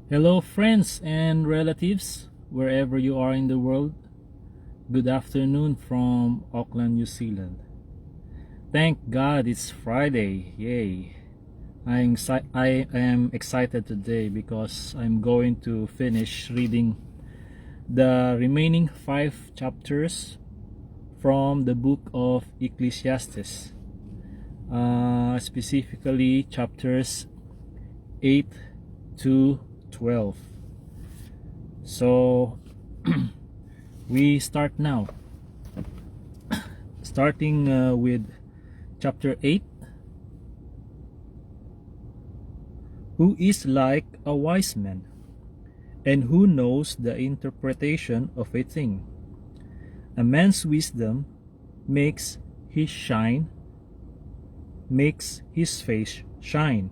Hello, friends and relatives, wherever you are in the world. Good afternoon from Auckland, New Zealand. Thank God it's Friday. Yay! I am excited today because I'm going to finish reading the remaining 5 chapters from the book of Ecclesiastes, specifically chapters 8 to 12. So we start now, starting with chapter 8. Who is like a wise man, and who knows the interpretation of a thing? A man's wisdom makes his face shine,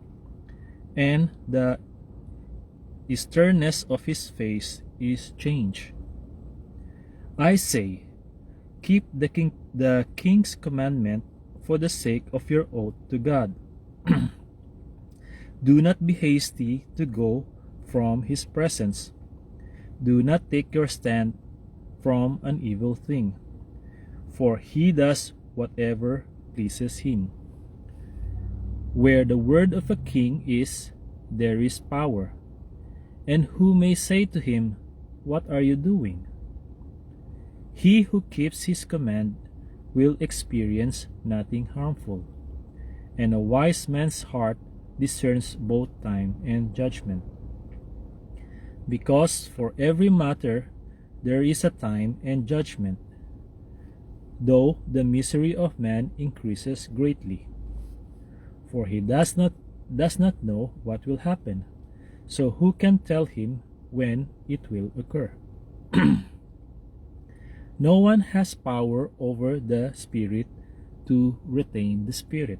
and the sternness of his face is changed. I say, keep the king's commandment for the sake of your oath to God. Do not be hasty to go from his presence. Do not take your stand from an evil thing, for he does whatever pleases him. Where the word of a king is, there is power. And who may say to him, "What are you doing?" He who keeps his command will experience nothing harmful, and a wise man's heart discerns both time and judgment. Because for every matter there is a time and judgment, though the misery of man increases greatly. For he does not know what will happen, so who can tell him when it will occur? No one has power over the spirit to retain the spirit,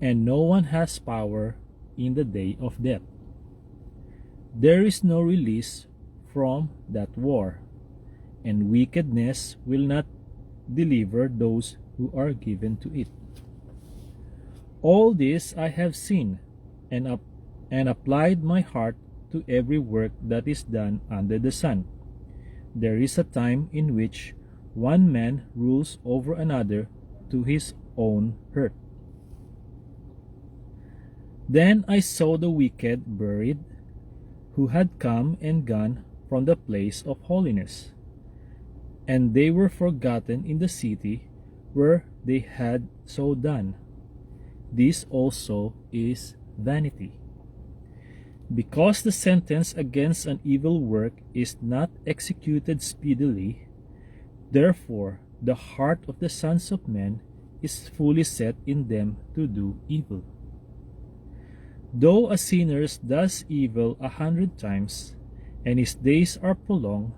and no one has power in the day of death. There is no release from that war, and wickedness will not deliver those who are given to it. All this I have seen, and applied my heart to every work that is done under the sun. There is a time in which one man rules over another to his own hurt. Then I saw the wicked buried, who had come and gone from the place of holiness, and they were forgotten in the city where they had so done. This also is vanity. Because the sentence against an evil work is not executed speedily, therefore the heart of the sons of men is fully set in them to do evil. Though a sinner does evil 100 times, and his days are prolonged,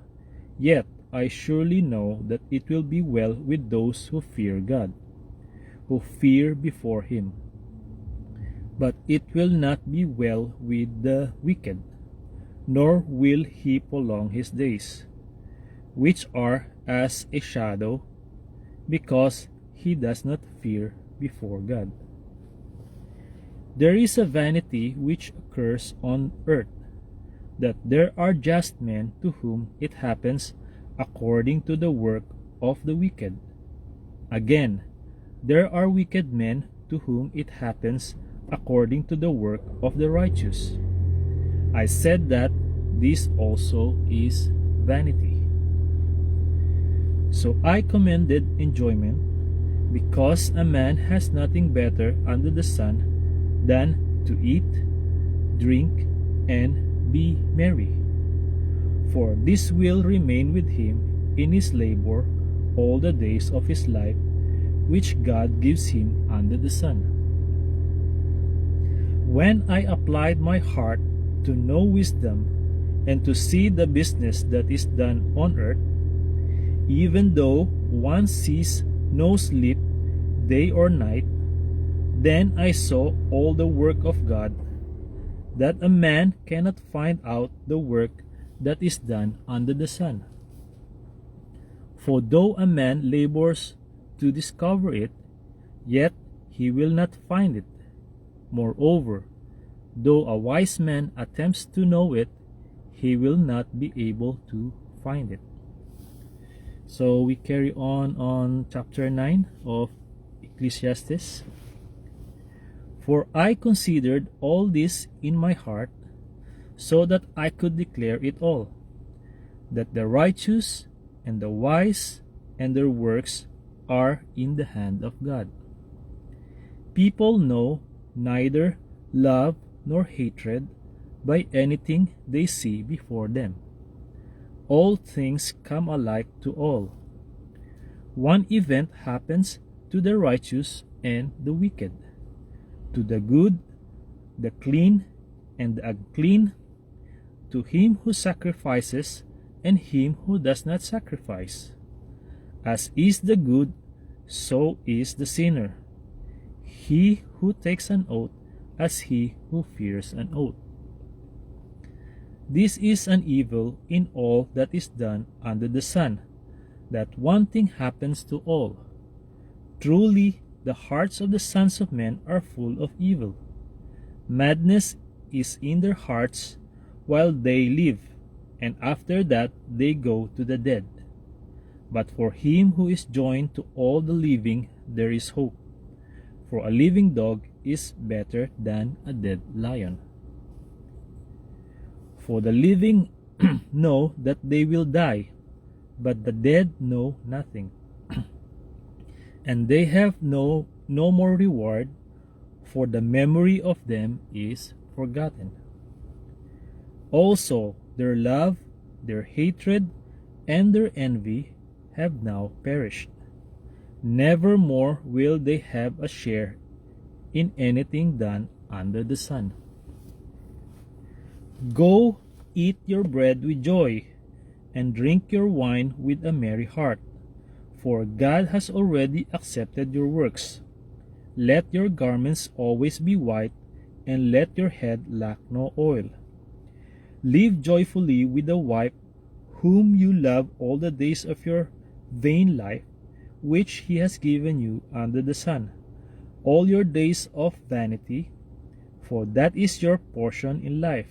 yet I surely know that it will be well with those who fear God, who fear before him. But it will not be well with the wicked, nor will he prolong his days, which are as a shadow, because he does not fear before God. There is a vanity which occurs on earth, that there are just men to whom it happens according to the work of the wicked. Again, there are wicked men to whom it happens according to the work of the righteous. I said that this also is vanity. So I commended enjoyment, because a man has nothing better under the sun than to eat, drink, and be merry. For this will remain with him in his labor all the days of his life, which God gives him under the sun. When I applied my heart to know wisdom and to see the business that is done on earth, even though one sees no sleep day or night, then I saw all the work of God, that a man cannot find out the work that is done under the sun. For though a man labors to discover it, yet he will not find it. Moreover, Though a wise man attempts to know it, he will not be able to find it. So we carry on chapter 9 of Ecclesiastes. For I considered all this in my heart, so that I could declare it all, that the righteous and the wise and their works are in the hand of God. People know neither love nor hatred by anything they see before them. All things come alike to all. One event happens to the righteous and the wicked, to the good, the clean, and the unclean, to him who sacrifices and him who does not sacrifice. As is the good, so is the sinner. He who takes an oath, as he who fears an oath. This is an evil in all that is done under the sun, that one thing happens to all. Truly, the hearts of the sons of men are full of evil. Madness is in their hearts while they live, and after that they go to the dead. But for him who is joined to all the living there is hope. For a living dog is better than a dead lion. For the living know that they will die, but the dead know nothing. And they have no more reward, for the memory of them is forgotten. Also their love, their hatred, and their envy have now perished. Never more will they have a share in anything done under the sun. Go, eat your bread with joy, and drink your wine with a merry heart, for God has already accepted your works. Let your garments always be white, and let your head lack no oil. Live joyfully with the wife whom you love all the days of your vain life, which he has given you under the sun, all your days of vanity, for that is your portion in life,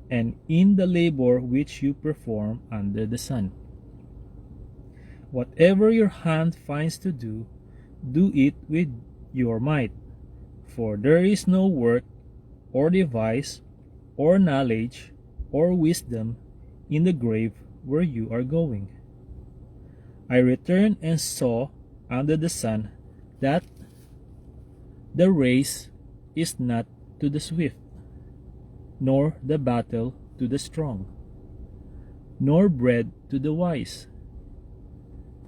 and in the labor which you perform under the sun. Whatever your hand finds to do, do it with your might, for there is no work, or device, or knowledge, or wisdom in the grave where you are going. I returned and saw under the sun that the race is not to the swift, nor the battle to the strong, nor bread to the wise,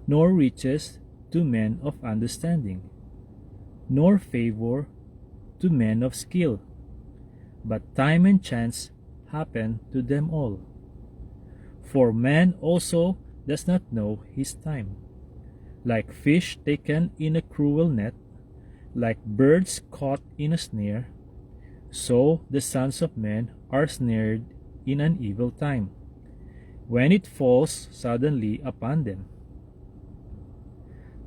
nor riches to men of understanding, nor favor to men of skill, but time and chance happen to them all. For man also does not know his time. Like fish taken in a cruel net, like birds caught in a snare, so the sons of men are snared in an evil time, when it falls suddenly upon them.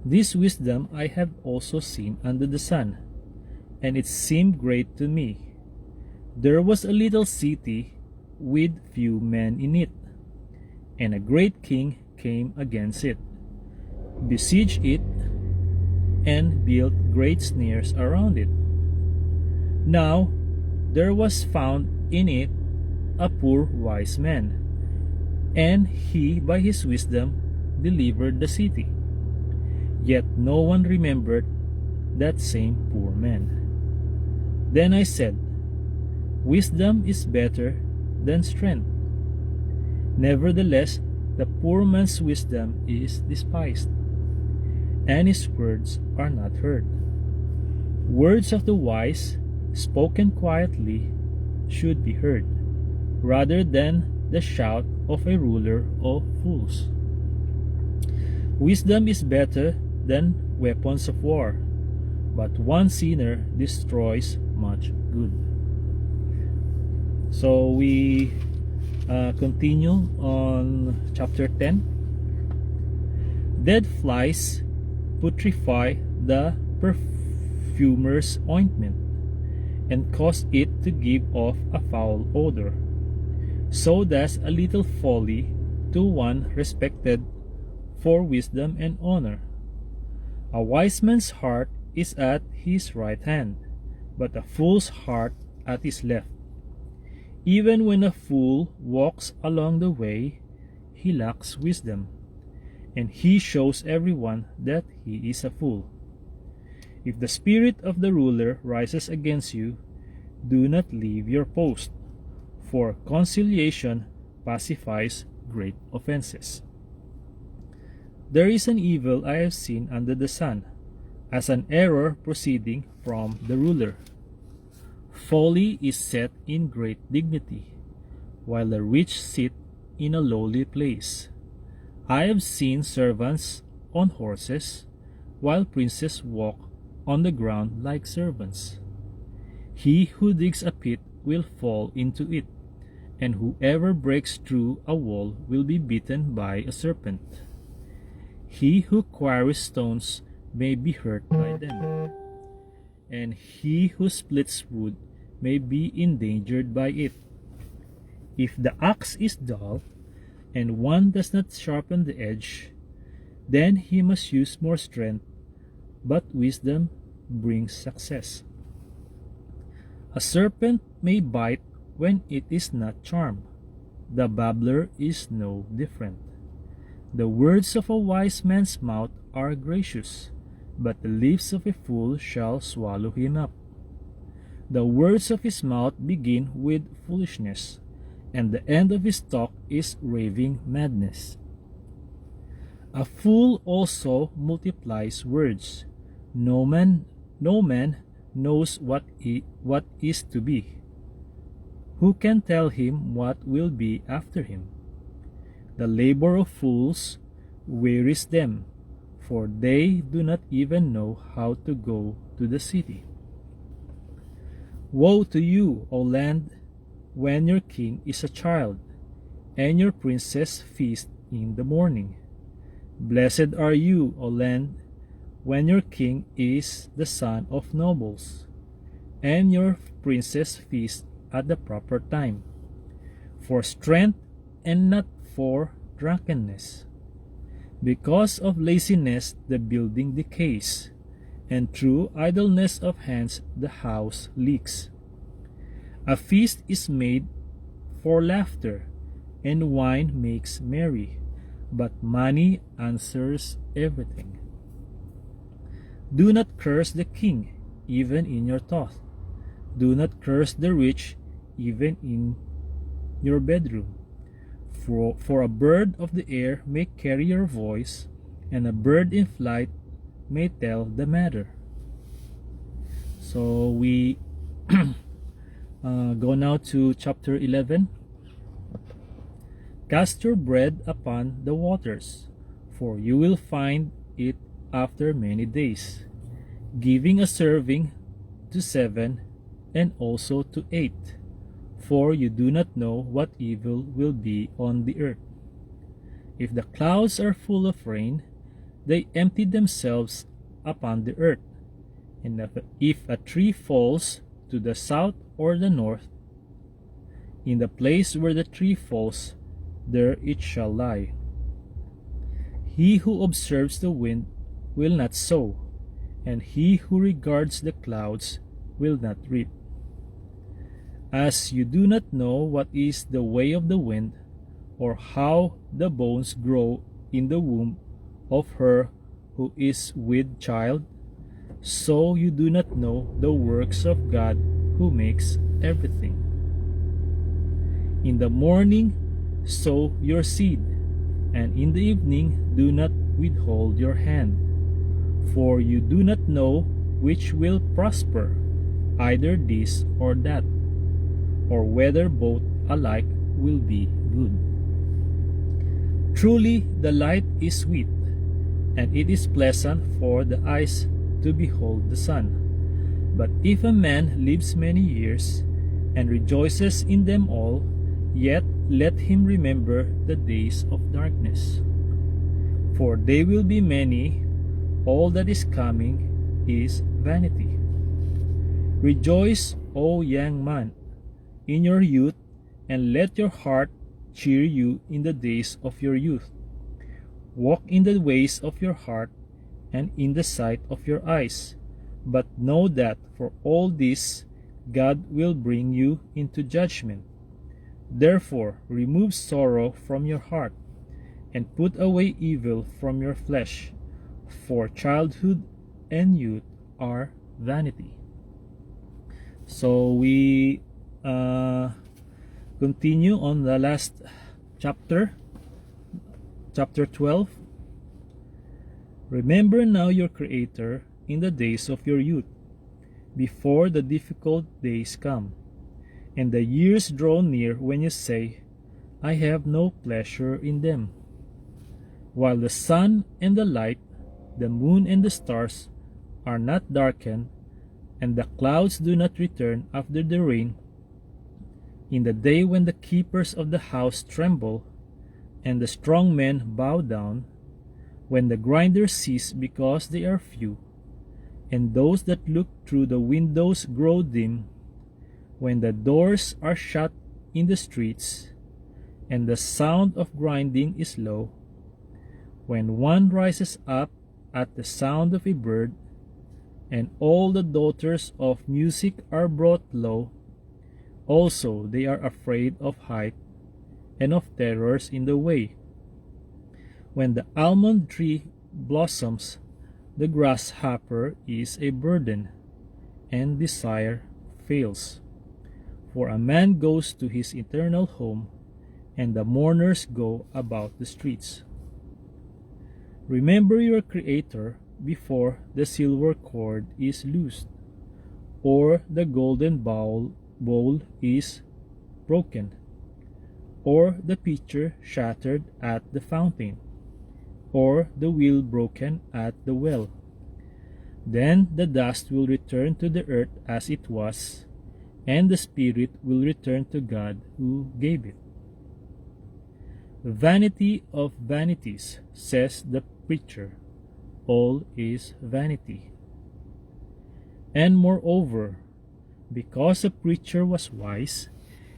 This wisdom I have also seen under the sun, and it seemed great to me. There was a little city with few men in it, and a great king came against it, besieged it, and built great snares around it. Now there was found in it a poor wise man, and he by his wisdom delivered the city. Yet no one remembered that same poor man. Then I said, wisdom is better than strength. Nevertheless, the poor man's wisdom is despised, and his words are not heard. Words of the wise, spoken quietly, should be heard, rather than the shout of a ruler of fools. Wisdom is better than weapons of war, but one sinner destroys much good. So we continue on chapter 10. Dead flies putrefy the perfumer's ointment, and cause it to give off a foul odor. So does a little folly to one respected for wisdom and honor. A wise man's heart is at his right hand, but a fool's heart at his left. Even when a fool walks along the way, he lacks wisdom, and he shows everyone that he is a fool. If the spirit of the ruler rises against you, do not leave your post, for conciliation pacifies great offenses. There is an evil I have seen under the sun, as an error proceeding from the ruler. Folly is set in great dignity, while the rich sit in a lowly place. I have seen servants on horses, while princes walk on the ground like servants. He who digs a pit will fall into it, and whoever breaks through a wall will be bitten by a serpent. He who quarries stones may be hurt by them, and he who splits wood may be endangered by it. If the axe is dull, and one does not sharpen the edge, then he must use more strength, but wisdom brings success. A serpent may bite when it is not charmed. The babbler is no different. The words of a wise man's mouth are gracious, but the lips of a fool shall swallow him up. The words of his mouth begin with foolishness, and the end of his talk is raving madness. A fool also multiplies words. No man knows what is to be. Who can tell him what will be after him? The labor of fools wearies them, for they do not even know how to go to the city. Woe to you, O land, when your king is a child, and your princess feast in the morning. Blessed are you, O land, when your king is the son of nobles, and your princess feast at the proper time, for strength and not for drunkenness. Because of laziness the building decays, and through idleness of hands the house leaks. A feast is made for laughter, and wine makes merry, but money answers everything. Do not curse the king, even in your thought. Do not curse the rich, even in your bedroom. For a bird of the air may carry your voice, and a bird in flight may tell the matter. So we go now to chapter 11. Cast your bread upon the waters, for you will find it after many days, giving a serving to 7 and also to 8, for you do not know what evil will be on the earth. If the clouds are full of rain, they empty themselves upon the earth. And if a tree falls to the south or the north, in the place where the tree falls, there it shall lie. He who observes the wind will not sow, and he who regards the clouds will not reap. As you do not know what is the way of the wind, or how the bones grow in the womb of her who is with child, so you do not know the works of God who makes everything. In the morning sow your seed, and in the evening do not withhold your hand, for you do not know which will prosper, either this or that, or whether both alike will be good. Truly the light is sweet, and it is pleasant for the eyes to behold the sun. But if a man lives many years, and rejoices in them all, yet let him remember the days of darkness. For they will be many, all that is coming is vanity. Rejoice, O young man, in your youth, and let your heart cheer you in the days of your youth. Walk in the ways of your heart and in the sight of your eyes. But know that for all this God will bring you into judgment. Therefore remove sorrow from your heart, and put away evil from your flesh, for childhood and youth are vanity. So we continue on the last chapter, chapter 12. Remember now your Creator in the days of your youth, before the difficult days come, and the years draw near when you say, I have no pleasure in them. While the sun and the light, the moon and the stars are not darkened, and the clouds do not return after the rain, in the day when the keepers of the house tremble, and the strong men bow down, when the grinders cease because they are few, and those that look through the windows grow dim, when the doors are shut in the streets, and the sound of grinding is low, when one rises up at the sound of a bird, and all the daughters of music are brought low, also they are afraid of height, and of terrors in the way. When the almond tree blossoms, the grasshopper is a burden, and desire fails. For a man goes to his eternal home, and the mourners go about the streets. Remember your Creator before the silver cord is loosed, or the golden bowl is broken, or the pitcher shattered at the fountain, or the wheel broken at the well. Then the dust will return to the earth as it was, and the spirit will return to God who gave it. Vanity of vanities, says the preacher, all is vanity. And moreover, because the preacher was wise,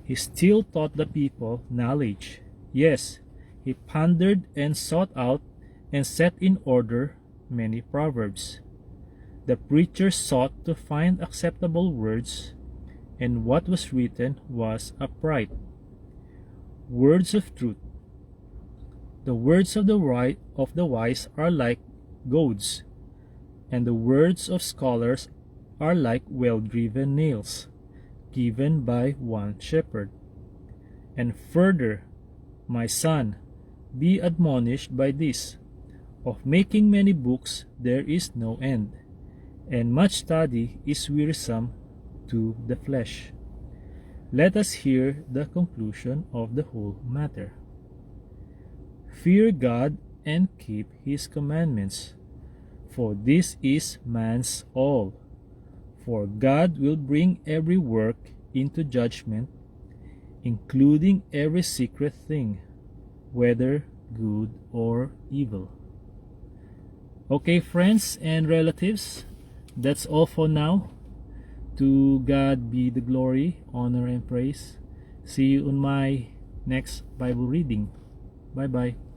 he still taught the people knowledge. Yes, he pondered and sought out and set in order many proverbs. The preacher sought to find acceptable words, and what was written was upright, words of truth. The words of the wise are like goads, and the words of scholars are like well-driven nails, given by one shepherd. And further, my son, be admonished by this, of making many books there is no end, and much study is wearisome to the flesh. Let us hear the conclusion of the whole matter. Fear God and keep his commandments, for this is man's all. For God will bring every work into judgment, including every secret thing, whether good or evil. Okay, friends and relatives, that's all for now. To God be the glory, honor, and praise. See you on my next Bible reading. Bye-bye.